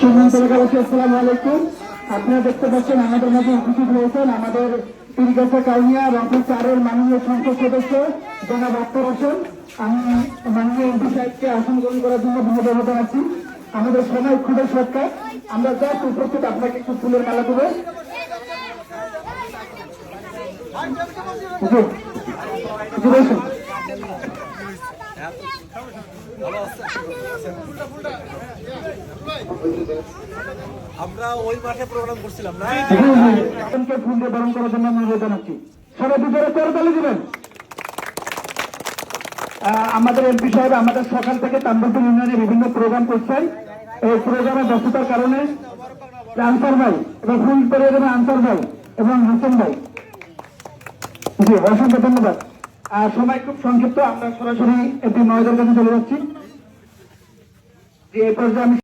আসসালামু আলাইকুম। আপনারা দেখতে পাচ্ছেন আমাদের মধ্যে উপস্থিত রয়েছেন আমাদের পীরগাছা কাউনিয়া রংপুর 4-এর মাননীয় সংসদ সদস্য জনাব আক্তার হোসেন। আমি মাননীয় এমপি সাহেবকে আসন গ্রহণ করার জন্য ধন্যবাদ জানাচ্ছি। আমাদের সময় খুবই শর্টকাট, আমরা জাস্ট উপস্থিত আপনাকে একটু ফুলের মালা দেবো। আমরা ওই মাঠে প্রোগ্রাম করছিলাম না, ফুল দিয়ে বরণ করার জন্য অনুরোধ জানাচ্ছি। সবাই ভিতরে করতালি দিবেন। আমাদের এমপি সাহেব আমাদের সকাল থেকে তাম্বুলপুর ইউনিয়নে বিভিন্ন প্রোগ্রাম করছেন। এই প্রোগ্রামের ব্যস্ততার কারণে আনসার ভাই এবং ফুল করে দেবেন আনসার ভাই এবং হাসান ভাই। জি, অসংখ্য ধন্যবাদ। সময় খুব সংক্ষিপ্ত, আমরা সরাসরি এমপি মহোদয়ের কাছে চলে যাচ্ছি। যে এই পর্যায়ে আমি